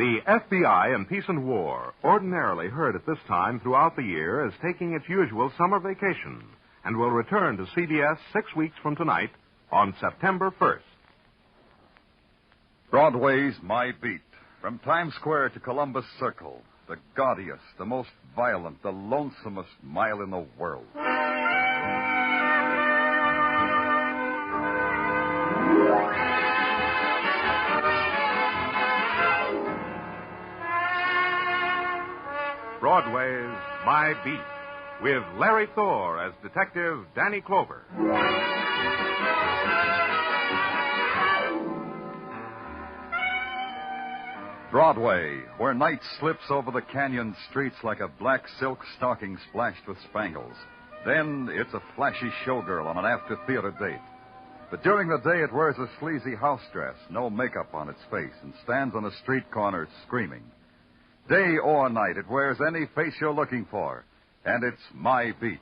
The FBI in Peace and War, ordinarily heard at this time throughout the year, is taking its usual summer vacation and will return to CBS 6 weeks from tonight on September 1st. Broadway's My Beat. From Times Square to Columbus Circle. The gaudiest, the most violent, the lonesomest mile in the world. Broadway's My Beat, with Larry Thor as Detective Danny Clover. Broadway, where night slips over the canyon streets like a black silk stocking splashed with spangles. Then it's a flashy showgirl on an after-theater date. But during the day, it wears a sleazy house dress, no makeup on its face, and stands on a street corner screaming. Day or night, it wears any face you're looking for. And it's My Beat.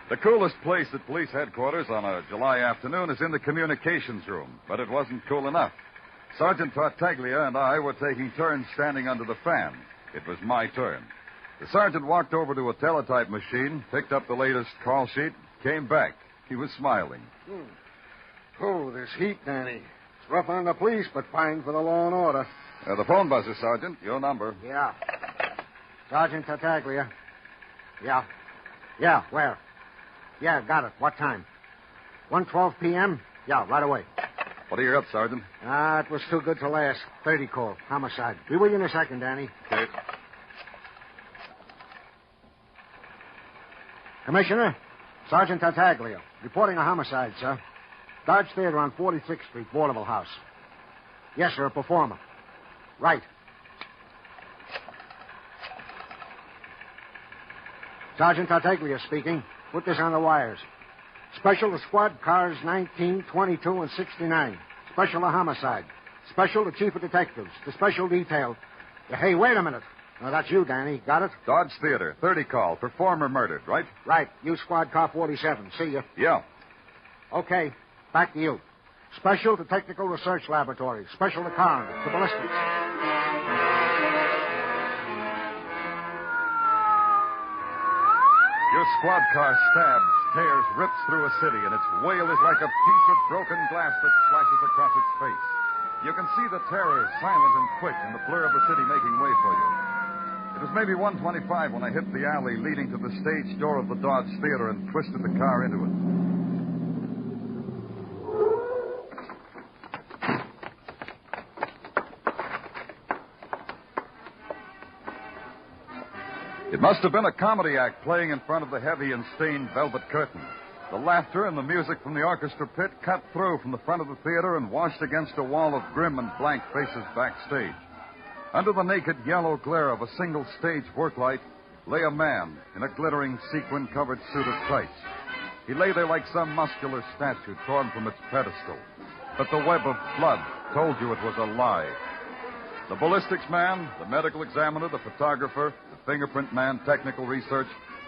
The coolest place at police headquarters on a July afternoon is in the communications room, but it wasn't cool enough. Sergeant Tartaglia and I were taking turns standing under the fan. It was my turn. The sergeant walked over to a teletype machine, picked up the latest call sheet, came back. He was smiling. Oh, this heat, Danny. It's rough on the police, but fine for the law and order. The phone buzzer, Sergeant. Your number. Yeah. Sergeant Tartaglia. Yeah. Yeah, where? Yeah, got it. What time? 1:12 p.m.? Yeah, right away. What do you got, Sergeant? It was too good to last. 30 call. Homicide. Be with you in a second, Danny. Okay. Commissioner, Sergeant Tartaglia. Reporting a homicide, sir. Dodge Theater on 46th Street, Vaudeville House. Yes, sir, a performer. Right. Sergeant Tartaglia speaking. Put this on the wires. Special to squad cars 19, 22, and 69. Special to homicide. Special to chief of detectives. The special detail. Hey, wait a minute. No, that's you, Danny. Got it? Dodge Theater, 30 call. Performer murdered, right? Right. You squad car 47. See you. Yeah. Okay. Back to you. Special to Technical Research Laboratory. Special to coroner. To ballistics. Your squad car stabs, tears, rips through a city, and its wail is like a piece of broken glass that flashes across its face. You can see the terror, silent and quick, in the blur of the city making way for you. It was maybe 1:25 when I hit the alley leading to the stage door of the Dodge Theater and twisted the car into it. It must have been a comedy act playing in front of the heavy and stained velvet curtain. The laughter and the music from the orchestra pit cut through from the front of the theater and washed against a wall of grim and blank faces backstage. Under the naked yellow glare of a single stage work light lay a man in a glittering sequin-covered suit of tights. He lay there like some muscular statue torn from its pedestal. But the web of blood told you it was a lie. The ballistics man, the medical examiner, the photographer, the fingerprint man, technical research,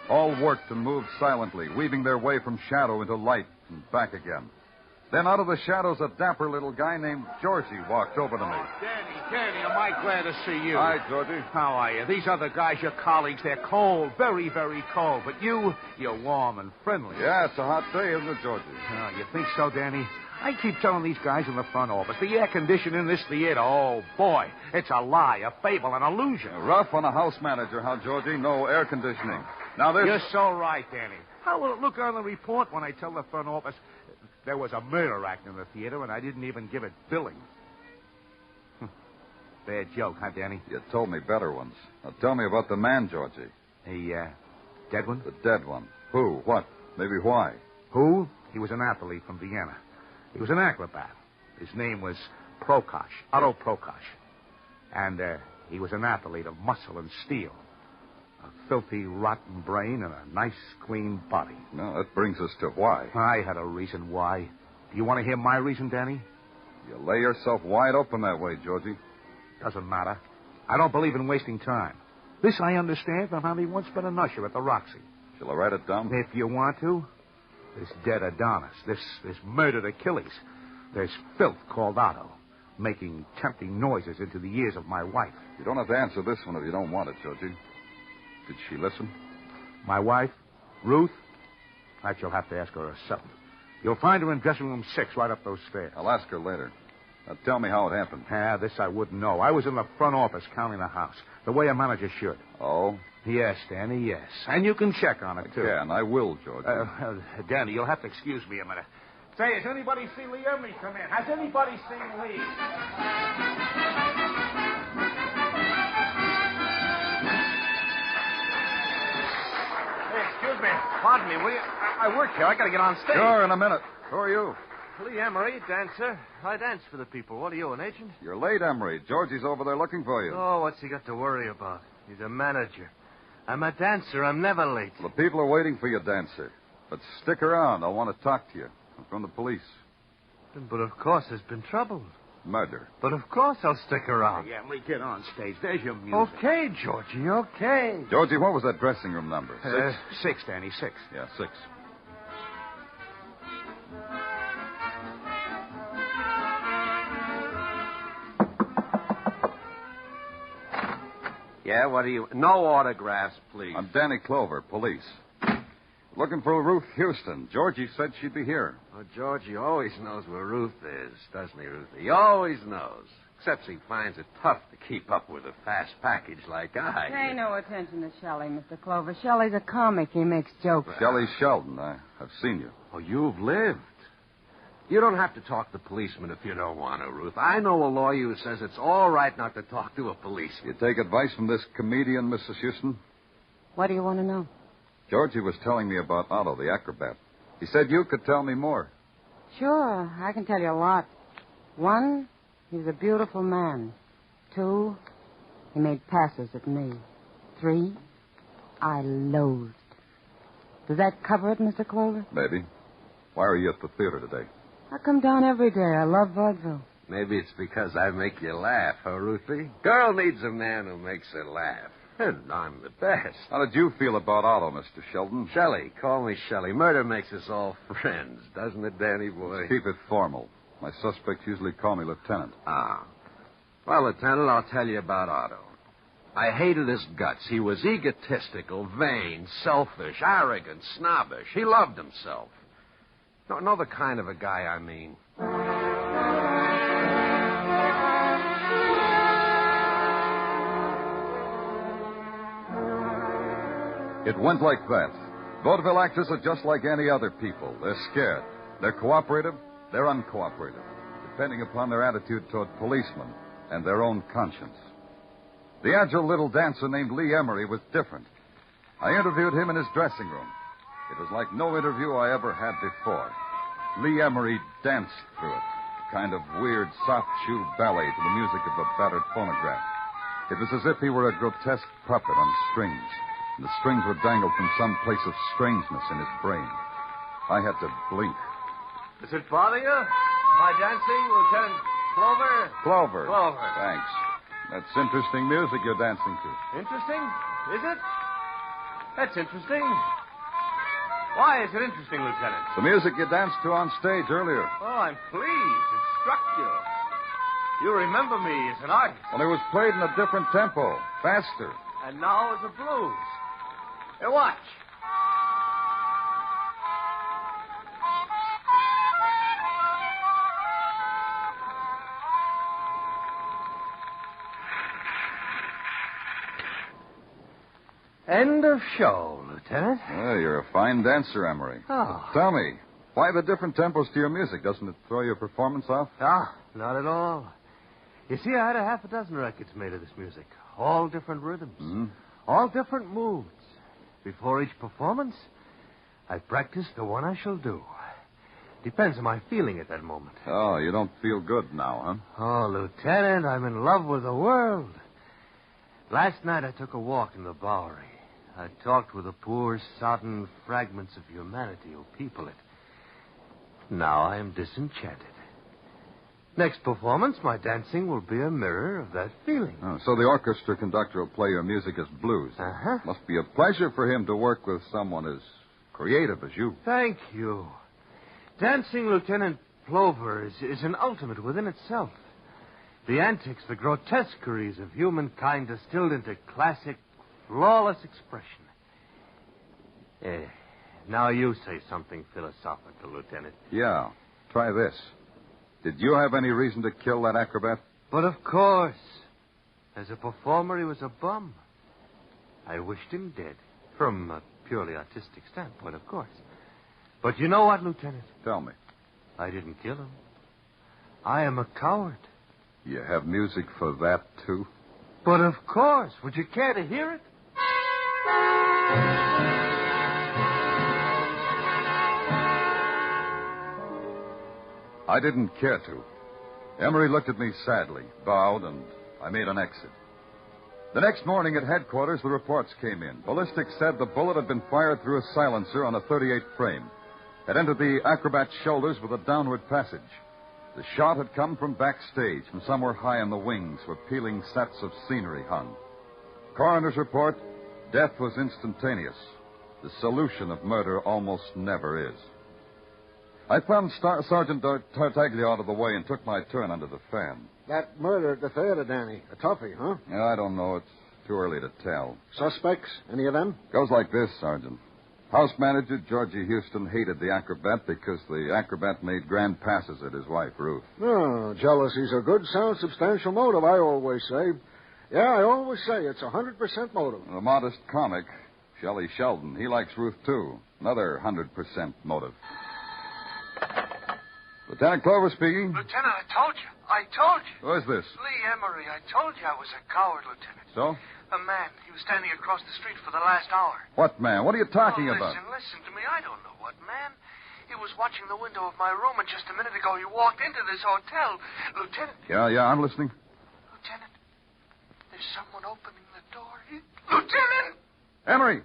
all worked and moved silently, weaving their way from shadow into light and back again. Then out of the shadows, a dapper little guy named Georgie walked over to me. Danny, am I glad to see you? Hi, Georgie. How are you? These other guys, your colleagues, they're cold, very, very cold. But you're warm and friendly. Yeah, it's a hot day, isn't it, Georgie? Oh, you think so, Danny? I keep telling these guys in the front office, the air conditioning in this theater, oh, boy, it's a lie, a fable, an illusion. Rough on a house manager, huh, Georgie? No air conditioning. Now, there's... You're so right, Danny. How will it look on the report when I tell the front office there was a murder act in the theater and I didn't even give it billing? Bad joke, huh, Danny? You told me better ones. Now, tell me about the man, Georgie. The, dead one? The dead one. Who? What? Maybe why? Who? He was an athlete from Vienna. He was an acrobat. His name was Prokosh, Otto Prokosh. And he was an athlete of muscle and steel. A filthy, rotten brain and a nice, clean body. No, that brings us to why. I had a reason why. Do you want to hear my reason, Danny? You lay yourself wide open that way, Georgie. Doesn't matter. I don't believe in wasting time. This I understand from having once been an usher at the Roxy. Shall I write it down? If you want to. this dead Adonis, this murdered Achilles. There's filth called Otto, making tempting noises into the ears of my wife. You don't have to answer this one if you don't want it, Georgie. Did she listen? My wife, Ruth? That you'll have to ask her herself. You'll find her in dressing room 6 right up those stairs. I'll ask her later. Now, tell me how it happened. This I wouldn't know. I was in the front office counting the house, the way a manager should. Oh? Yes, Danny, yes. And you can check on it, too. Yeah, and I will, Georgie. Danny, you'll have to excuse me a minute. Say, has anybody seen Lee Emery come in? Has anybody seen Lee? Hey, excuse me. Pardon me, will you? I work here. I got to get on stage. Sure, in a minute. Who are you? Lee Emery, dancer. I dance for the people. What are you, an agent? You're late, Emery. Georgie's over there looking for you. Oh, what's he got to worry about? He's a manager. I'm a dancer. I'm never late. The people are waiting for you, dancer. But stick around. I want to talk to you. I'm from the police. But of course there's been trouble. Murder. But of course I'll stick around. Yeah, Lee, get on stage. There's your music. Okay, Georgie, okay. Georgie, what was that dressing room number? 6, Danny, 6. Yeah, 6. Yeah, what do you... No autographs, please. I'm Danny Clover, police. Looking for Ruth Houston. Georgie said she'd be here. Oh, Georgie always knows where Ruth is, doesn't he, Ruth? He always knows. Except he finds it tough to keep up with a fast package like I. Pay no attention to Shelley, Mr. Clover. Shelley's a comic. He makes jokes. Shelley Sheldon. I've seen you. Oh, you've lived. You don't have to talk to policemen if you don't want to, Ruth. I know a lawyer who says it's all right not to talk to a policeman. You take advice from this comedian, Mrs. Houston? What do you want to know? Georgie was telling me about Otto, the acrobat. He said you could tell me more. Sure, I can tell you a lot. 1, he's a beautiful man. 2, he made passes at me. 3, I loathed. Does that cover it, Mr. Clover? Maybe. Why are you at the theater today? I come down every day. I love vaudeville. Maybe it's because I make you laugh, huh, Ruthie? Girl needs a man who makes her laugh. And I'm the best. How did you feel about Otto, Mr. Sheldon? Shelley, call me Shelley. Murder makes us all friends, doesn't it, Danny boy? Keep it formal. My suspects usually call me Lieutenant. Ah. Well, Lieutenant, I'll tell you about Otto. I hated his guts. He was egotistical, vain, selfish, arrogant, snobbish. He loved himself. No, the kind of a guy I mean. It went like that. Vaudeville actors are just like any other people. They're scared. They're cooperative. They're uncooperative, depending upon their attitude toward policemen and their own conscience. The agile little dancer named Lee Emery was different. I interviewed him in his dressing room. It was like no interview I ever had before. Lee Emery danced through it, a kind of weird, soft-shoe ballet to the music of a battered phonograph. It was as if he were a grotesque puppet on strings, and the strings were dangled from some place of strangeness in his brain. I had to blink. Does it bother you? My dancing, Lieutenant Clover? Clover. Clover. Thanks. That's interesting music you're dancing to. Interesting? Is it? That's interesting. Why is it interesting, Lieutenant? The music you danced to on stage earlier. Oh, I'm pleased. It struck you. You remember me as an artist. Well, it was played in a different tempo, faster. And now it's a blues. Hey, watch. End of show, Lieutenant. Well, you're a fine dancer, Emery. Oh. Tell me, why the different tempos to your music? Doesn't it throw your performance off? Ah, not at all. You see, I had a half a dozen records made of this music. All different rhythms. Mm-hmm. All different moods. Before each performance, I practice the one I shall do. Depends on my feeling at that moment. Oh, you don't feel good now, huh? Oh, Lieutenant, I'm in love with the world. Last night I took a walk in the Bowery. I talked with the poor, sodden fragments of humanity who people it. Now I am disenchanted. Next performance, my dancing will be a mirror of that feeling. Oh, so the orchestra conductor will play your music as blues. Uh-huh. Must be a pleasure for him to work with someone as creative as you. Thank you. Dancing Lieutenant Plover is an ultimate within itself. The antics, the grotesqueries of humankind distilled into classic, flawless expression. Now you say something philosophical, Lieutenant. Yeah. Try this. Did you have any reason to kill that acrobat? But of course. As a performer, he was a bum. I wished him dead. From a purely artistic standpoint, of course. But you know what, Lieutenant? Tell me. I didn't kill him. I am a coward. You have music for that, too? But of course. Would you care to hear it? I didn't care to. Emery looked at me sadly, bowed, and I made an exit. The next morning at headquarters, the reports came in. Ballistics said the bullet had been fired through a silencer on a .38 frame. Had entered the acrobat's shoulders with a downward passage. The shot had come from backstage, from somewhere high in the wings where peeling sets of scenery hung. Coroner's report, death was instantaneous. The solution of murder almost never is. I found Sergeant Tartaglia out of the way and took my turn under the fan. That murder at the theater, Danny. A toughie, huh? Yeah, I don't know. It's too early to tell. Suspects? Any of them? Goes like this, Sergeant. House manager Georgie Houston hated the acrobat because the acrobat made grand passes at his wife, Ruth. Oh, jealousy's a good, sound, substantial motive, I always say. Yeah, I always say it's 100% motive. The modest comic, Shelley Sheldon, he likes Ruth, too. Another 100% motive. Lieutenant Clover speaking. Lieutenant, I told you. Who is this? Lee Emery. I told you I was a coward, Lieutenant. So? A man. He was standing across the street for the last hour. What man? What are you talking about? Listen to me. I don't know what man. He was watching the window of my room, and just a minute ago he walked into this hotel. Lieutenant. Yeah, I'm listening. Lieutenant, there's someone opening the door. Lieutenant! Emery!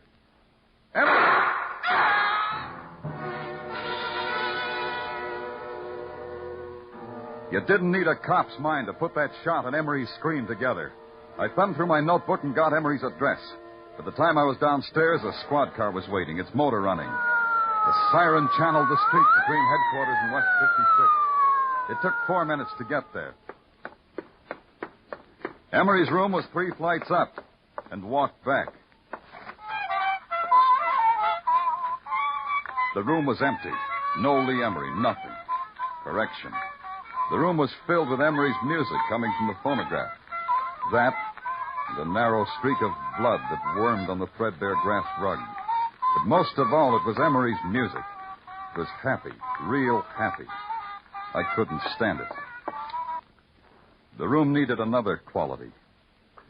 You didn't need a cop's mind to put that shot and Emery's scream together. I thumbed through my notebook and got Emery's address. By the time I was downstairs, a squad car was waiting, its motor running. The siren channeled the street between headquarters and West 56. It took 4 minutes to get there. Emery's room was 3 flights up, and walked back. The room was empty. No Lee Emery, nothing. Correction. The room was filled with Emery's music coming from the phonograph. That, and a narrow streak of blood that wormed on the threadbare grass rug. But most of all, it was Emery's music. It was happy, real happy. I couldn't stand it. The room needed another quality.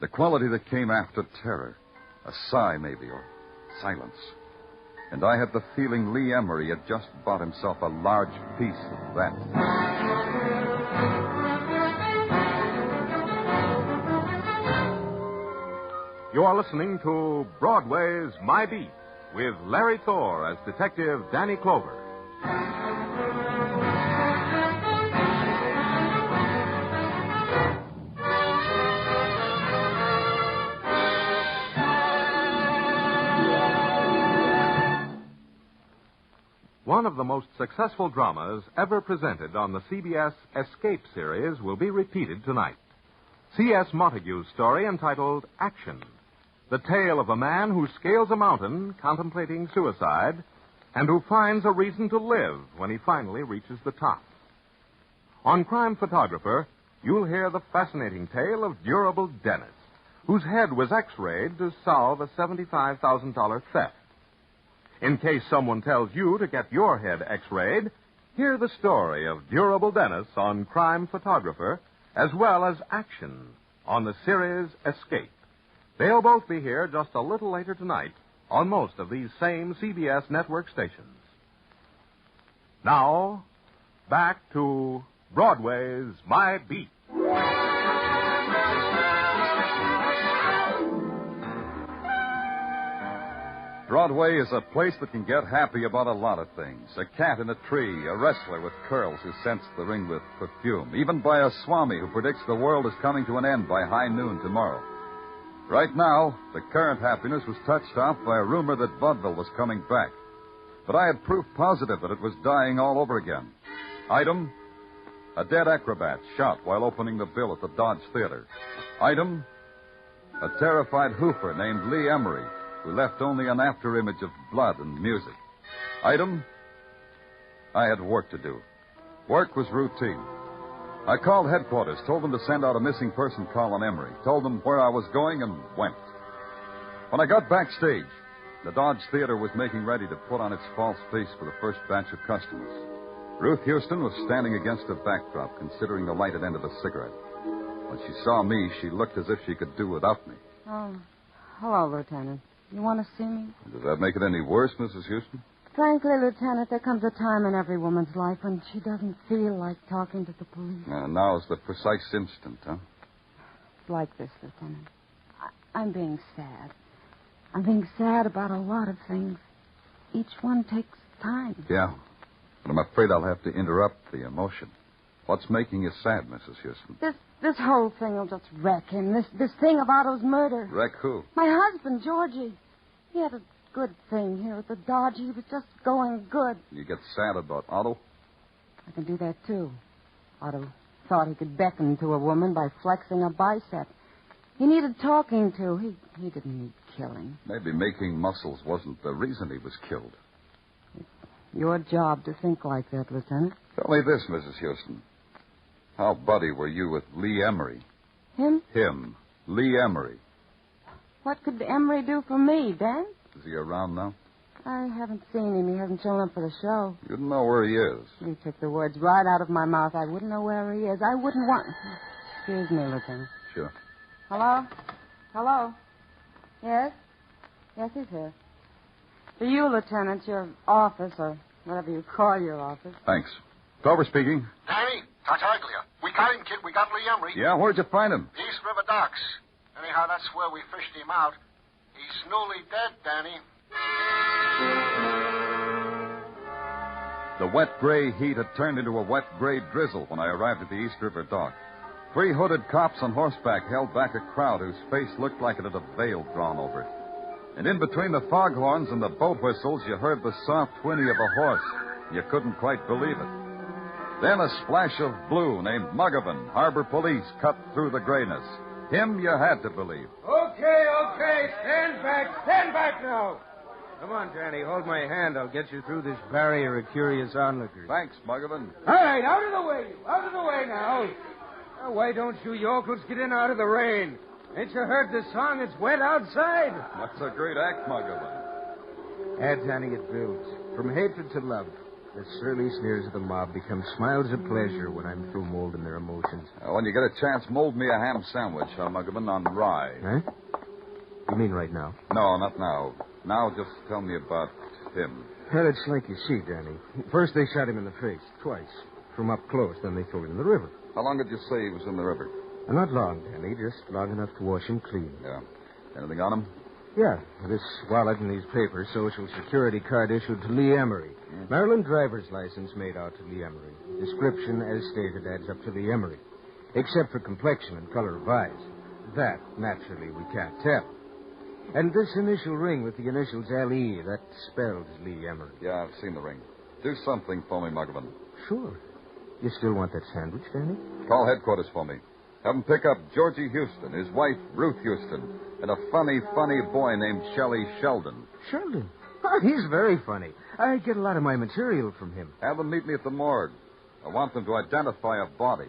The quality that came after terror. A sigh, maybe, or silence. And I had the feeling Lee Emery had just bought himself a large piece of that. You are listening to Broadway's My Beat with Larry Thor as Detective Danny Clover. One of the most successful dramas ever presented on the CBS Escape series will be repeated tonight. C.S. Montague's story entitled Action. The tale of a man who scales a mountain contemplating suicide and who finds a reason to live when he finally reaches the top. On Crime Photographer, you'll hear the fascinating tale of Durable Dennis, whose head was x-rayed to solve a $75,000 theft. In case someone tells you to get your head x-rayed, hear the story of Durable Dennis on Crime Photographer, as well as Action on the series Escape. They'll both be here just a little later tonight on most of these same CBS network stations. Now, back to Broadway's My Beat. Broadway is a place that can get happy about a lot of things. A cat in a tree, a wrestler with curls who scents the ring with perfume, even by a swami who predicts the world is coming to an end by high noon tomorrow. Right now, the current happiness was touched off by a rumor that vaudeville was coming back. but I had proof positive that it was dying all over again. Item, a dead acrobat shot while opening the bill at the Dodge Theater. Item, a terrified hoofer named Lee Emery, who left only an afterimage of blood and music. Item, I had work to do. Work was routine. I called headquarters, told them to send out a missing person call on Emery, told them where I was going, and went. When I got backstage, the Dodge Theater was making ready to put on its false face for the first batch of customers. Ruth Houston was standing against a backdrop, considering the lighted end of a cigarette. When she saw me, she looked as if she could do without me. Oh, hello, Lieutenant. You want to see me? Does that make it any worse, Mrs. Houston? Frankly, Lieutenant, there comes a time in every woman's life when she doesn't feel like talking to the police. Now is the precise instant, huh? It's like this, Lieutenant. I'm being sad. I'm being sad about a lot of things. Each one takes time. Yeah, but I'm afraid I'll have to interrupt the emotion. What's making you sad, Mrs. Houston? This whole thing will just wreck him. This thing of Otto's murder. Wreck who? My husband, Georgie. He had a good thing here at the Dodge. He was just going good. You get sad about Otto? I can do that, too. Otto thought he could beckon to a woman by flexing a bicep. He needed talking to. He didn't need killing. Maybe making muscles wasn't the reason he was killed. It's your job to think like that, Lieutenant. Tell me this, Mrs. Houston. How buddy were you with Lee Emery? Him? Him. Lee Emery. What could Emery do for me, Dan? Is he around now? I haven't seen him. He hasn't shown up for the show. You don't know where he is. You took the words right out of my mouth. I wouldn't know where he is. I wouldn't want... Excuse me, Lieutenant. Sure. Hello? Hello? Yes? Yes, he's here. For you, Lieutenant, your office, or whatever you call your office. Thanks. Clover speaking. Danny, Tartaglia. We got him, kid. We got Lee Emery. Yeah, where'd you find him? East River Docks. Anyhow, that's where we fished him out. He's newly dead, Danny. The wet gray heat had turned into a wet gray drizzle when I arrived at the East River dock. 3 hooded cops on horseback held back a crowd whose face looked like it had a veil drawn over it. And in between the foghorns and the boat whistles, you heard the soft whinny of a horse. You couldn't quite believe it. Then a splash of blue named Muggavan, Harbor Police, cut through the grayness. Him you had to believe. Okay. Stand back now. Come on, Danny, hold my hand. I'll get you through this barrier of curious onlookers. Thanks, Muggavan. All right, out of the way now. Now, why don't you yokels get in out of the rain? Ain't you heard the song? It's wet outside. That's a great act, Muggavan. And, Danny, it builds. From hatred to love. The surly sneers of the mob become smiles of pleasure when I'm through molding their emotions. When you get a chance, mold me a ham sandwich, Muggavan, on rye. Huh? You mean right now? No, not now. Now just tell me about him. Well, it's like you see, Danny. First they shot him in the face, twice. From up close, then they threw him in the river. How long did you say he was in the river? Not long, Danny. Just long enough to wash him clean. Yeah. Anything on him? Yeah. This wallet and these papers, Social Security card issued to Lee Emery. Maryland driver's license made out to Lee Emery. Description, as stated, adds up to Lee Emery. Except for complexion and color of eyes. That, naturally, we can't tell. And this initial ring with the initials L.E., that spells Lee Emery. Yeah, I've seen the ring. Do something for me, Muggavan. Sure. You still want that sandwich, Danny? Call headquarters for me. Have them pick up Georgie Houston, his wife, Ruth Houston, and a funny boy named Shelley Sheldon. Sheldon? Oh, he's very funny. I get a lot of my material from him. Have them meet me at the morgue. I want them to identify a body.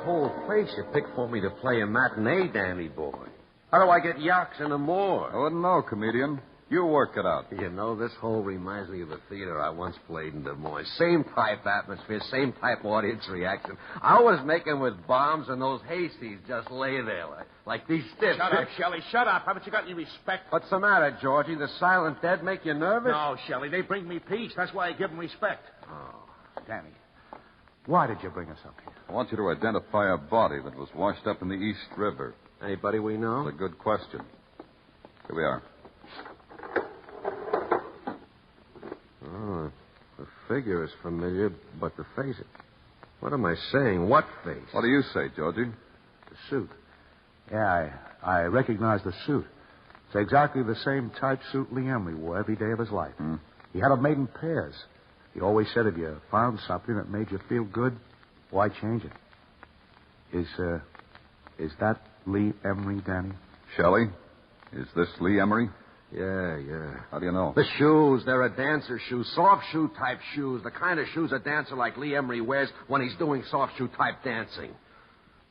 Whole place you picked for me to play a matinee, Danny boy. How do I get yaks in the morgue? I wouldn't know, comedian. You work it out. You know, this whole reminds me of the theater I once played in Des Moines. Same type atmosphere, same type audience reaction. I was making with bombs, and those hayseeds just lay there like these stiffs. Shut up, Shelley. Shut up. Haven't you got any respect? What's the matter, Georgie? The silent dead make you nervous? No, Shelley. They bring me peace. That's why I give them respect. Oh. Danny, why did you bring us up here? I want you to identify a body that was washed up in the East River. Anybody we know? That's a good question. Here we are. Oh, the figure is familiar, but the face... What am I saying? What face? What do you say, Georgie? The suit. Yeah, I recognize the suit. It's exactly the same type suit Lee Emery wore every day of his life. He had them made in pairs. He always said if you found something that made you feel good, why change it? Is that Lee Emery, Danny? Shelley, is this Lee Emery? Yeah. How do you know? The shoes, they're a dancer shoes, soft shoe type shoes, the kind of shoes a dancer like Lee Emery wears when he's doing soft shoe type dancing.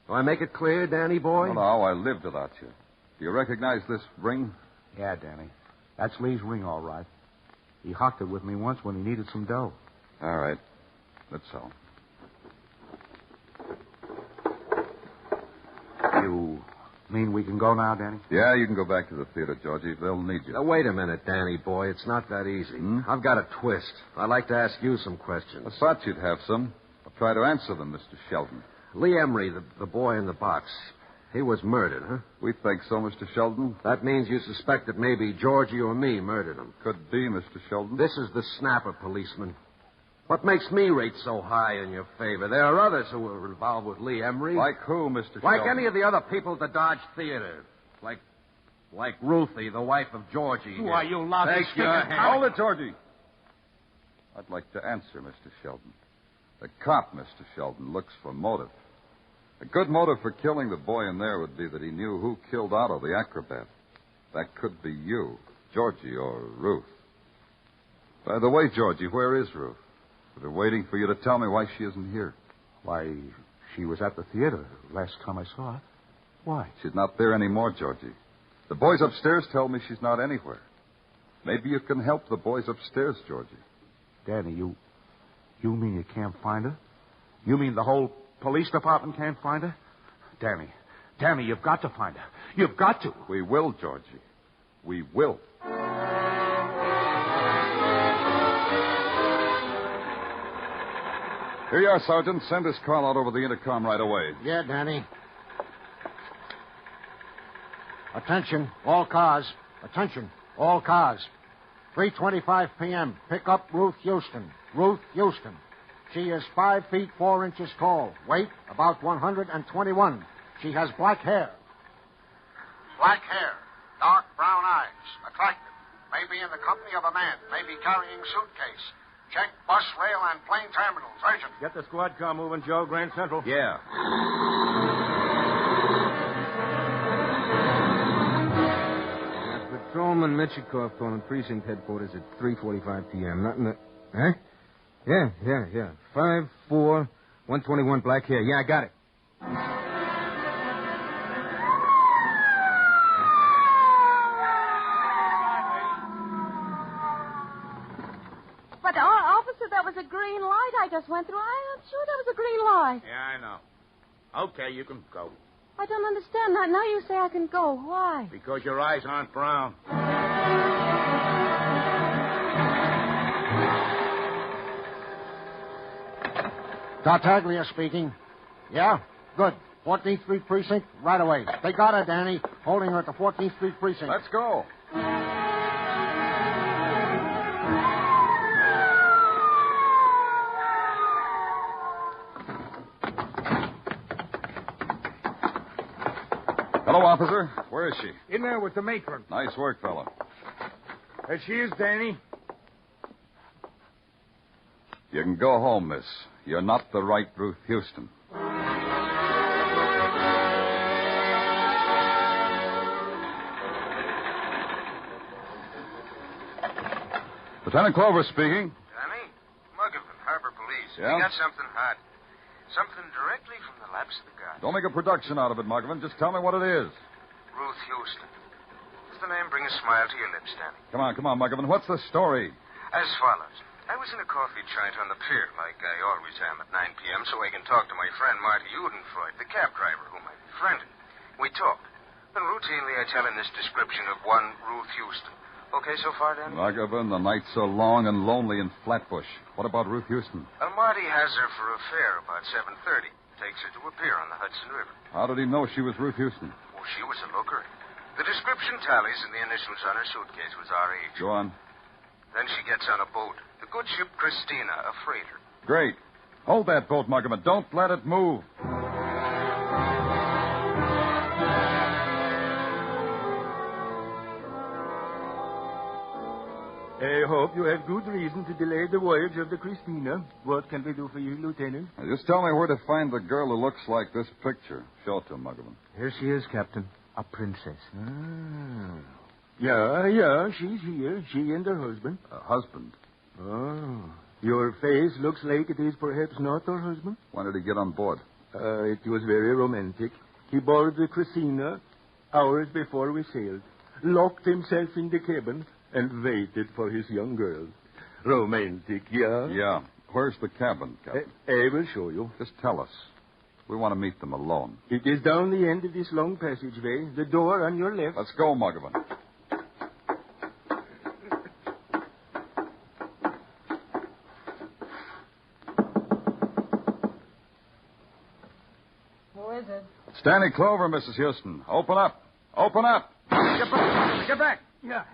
Do I make it clear, Danny boy? No, I lived without you. Do you recognize this ring? Yeah, Danny. That's Lee's ring, all right. He hocked it with me once when he needed some dough. All right. That's all. You mean we can go now, Danny? Yeah, you can go back to the theater, Georgie. They'll need you. Now, wait a minute, Danny boy. It's not that easy. I've got a twist. I'd like to ask you some questions. I thought you'd have some. I'll try to answer them, Mr. Sheldon. Lee Emery, the boy in the box, he was murdered, huh? We think so, Mr. Sheldon. That means you suspect that maybe Georgie or me murdered him. Could be, Mr. Sheldon. This is the snapper, policeman. What makes me rate so high in your favor? There are others who were involved with Lee Emery. Like who, Mr. Sheldon? Like any of the other people at the Dodge Theater. Like Ruthie, the wife of Georgie. Who are you, lousy Take your sticker? hand. Hold it, Georgie. I'd like to answer, Mr. Sheldon. The cop, Mr. Sheldon, looks for motive. A good motive for killing the boy in there would be that he knew who killed Otto, the acrobat. That could be you, Georgie, or Ruth. By the way, Georgie, where is Ruth? I've been waiting for you to tell me why she isn't here. Why, she was at the theater last time I saw her. Why? She's not there anymore, Georgie. The boys upstairs tell me she's not anywhere. Maybe you can help the boys upstairs, Georgie. Danny, you mean you can't find her? You mean the whole police department can't find her? Danny, you've got to find her. You've got to. We will, Georgie. We will. Here you are, Sergeant. Send this call out over the intercom right away. Yeah, Danny. Attention, all cars. Attention, all cars. 3:25 p.m. Pick up Ruth Houston. Ruth Houston. She is 5 feet 4 inches tall. Weight, about 121. She has black hair. Black hair. Dark brown eyes. Attractive. Maybe in the company of a man. Maybe carrying suitcase. Check bus, rail, and plane terminals. Urgent. Get the squad car moving, Joe. Grand Central. Yeah. Patrolman Michikov calling precinct headquarters at 3:45 p.m. Nothing that... Huh? Yeah. 5'4", 121, black hair. Yeah, I got it. But, officer, that was a green light I just went through. I'm sure that was a green light. Yeah, I know. Okay, you can go. I don't understand. Now you say I can go. Why? Because your eyes aren't brown. Tartaglia speaking. Yeah? Good. 14th Street Precinct, right away. They got her, Danny. Holding her at the 14th Street Precinct. Let's go. Hello, officer. Where is she? In there with the matron. Nice work, fella. There she is, Danny. You can go home, miss. You're not the right Ruth Houston. Lieutenant Clover speaking. Danny? Muggavan, Harbor Police. Yeah? We got something hot. Something directly from the laps of the gods. Don't make a production out of it, Muggavan. Just tell me what it is. Ruth Houston. Does the name bring a smile to your lips, Danny? Come on, Muggavan. What's the story? As follows. I was in a coffee joint on the pier, like I always am at 9 p.m., so I can talk to my friend Marty Udenfreud, the cab driver whom I befriended. We talked. And routinely I tell him this description of one Ruth Houston. Okay so far, Danny? Muggavan, the night's so long and lonely in Flatbush. What about Ruth Houston? Well, Marty has her for a fare about 7:30. Takes her to a pier on the Hudson River. How did he know she was Ruth Houston? Oh, she was a looker. The description tallies and the initials on her suitcase was R.H. Go on. Then she gets on a boat. The good ship Christina, a freighter. Great. Hold that boat, Muggerman. Don't let it move. I hope you have good reason to delay the voyage of the Christina. What can we do for you, Lieutenant? Now, just tell me where to find the girl who looks like this picture. Show it to him, Muggerman. Here she is, Captain. A princess. Yeah, she's here. She and her husband. A husband? Oh. Your face looks like it is perhaps not her husband. When did he get on board? It was very romantic. He boarded the Christina hours before we sailed, locked himself in the cabin, and waited for his young girl. Romantic, yeah? Yeah. Where's the cabin, Captain? I will show you. Just tell us. We want to meet them alone. It is down the end of this long passageway. The door on your left. Let's go, Muggerman. Who is it? It's Danny Clover, Mrs. Houston. Open up. Open up. Get back. Get back. Yeah.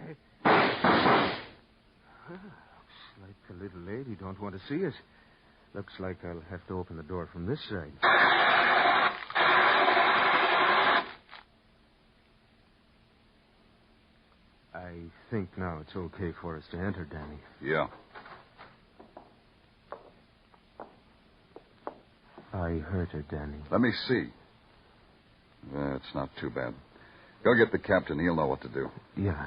Looks like the little lady don't want to see us. Looks like I'll have to open the door from this side. I think now it's okay for us to enter, Danny. Yeah. I hurt her, Danny. Let me see. It's not too bad. Go get the captain. He'll know what to do. Yeah.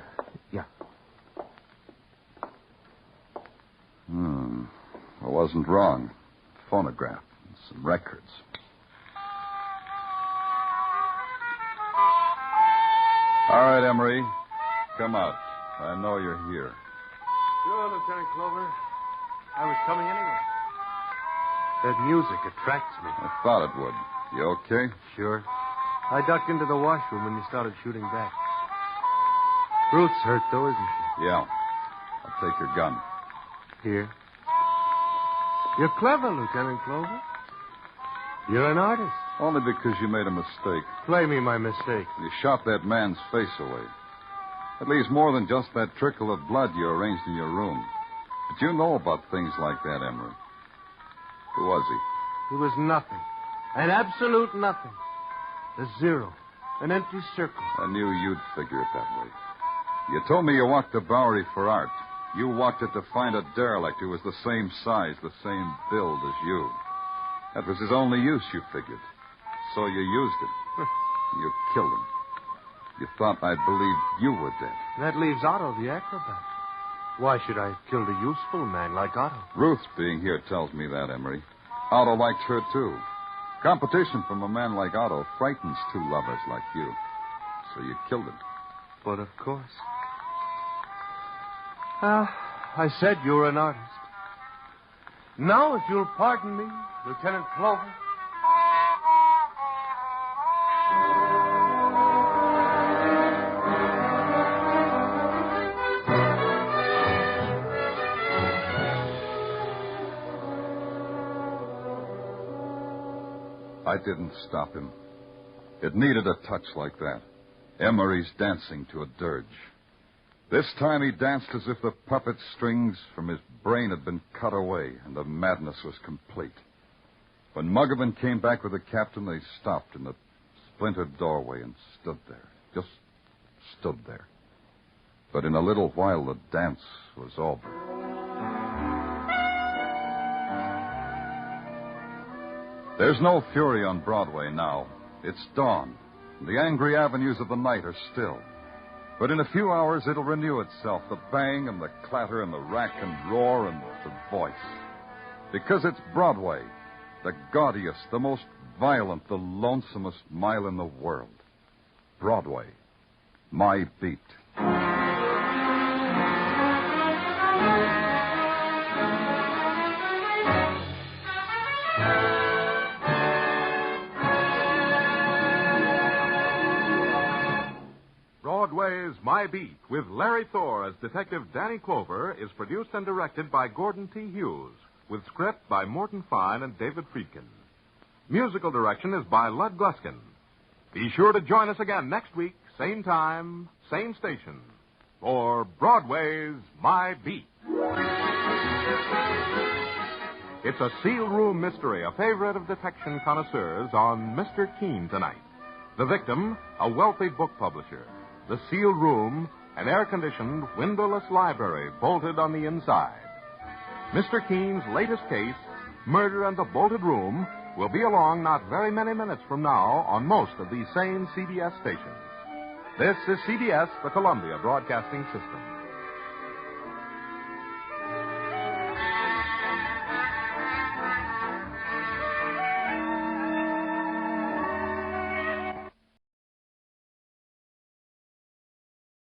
I wasn't wrong. Phonograph. Some records. All right, Emery. Come out. I know you're here. Sure, Lieutenant Clover. I was coming anyway. That music attracts me. I thought it would. You okay? Sure. I ducked into the washroom when you started shooting back. Ruth's hurt, though, isn't she? Yeah. I'll take your gun. Here. You're clever, Lieutenant Clover. You're an artist. Only because you made a mistake. Play me my mistake. You shot that man's face away. It leaves more than just that trickle of blood you arranged in your room. But you know about things like that, Emery. Who was he? He was nothing. An absolute nothing. A zero. An empty circle. I knew you'd figure it that way. You told me you walked the Bowery for art. You walked it to find a derelict who was the same size, the same build as you. That was his only use, you figured. So you used him. You killed him. You thought I believed you were dead. That leaves Otto, the acrobat. Why should I have killed a useful man like Otto? Ruth being here tells me that, Emery. Otto liked her, too. Competition from a man like Otto frightens two lovers like you. So you killed him. But of course. I said you were an artist. Now, if you'll pardon me, Lieutenant Clover. I didn't stop him. It needed a touch like that. Emery's dancing to a dirge. This time he danced as if the puppet strings from his brain had been cut away and the madness was complete. When Muggerman came back with the captain, they stopped in the splintered doorway and stood there. Just stood there. But in a little while, the dance was over. There's no fury on Broadway now. It's dawn. The angry avenues of the night are still. But in a few hours, it'll renew itself, the bang and the clatter and the rack and roar and the voice. Because it's Broadway, the gaudiest, the most violent, the lonesomest mile in the world. Broadway, my beat. Broadway's My Beat, with Larry Thor as Detective Danny Clover, is produced and directed by Gordon T. Hughes, with script by Morton Fine and David Friedkin. Musical direction is by Lud Gluskin. Be sure to join us again next week, same time, same station, for Broadway's My Beat. It's a sealed room mystery, a favorite of detection connoisseurs on Mr. Keen tonight. The victim, a wealthy book publisher. The sealed room, an air-conditioned, windowless library bolted on the inside. Mr. Keen's latest case, Murder in the Bolted Room, will be along not very many minutes from now on most of these same CBS stations. This is CBS, the Columbia Broadcasting System.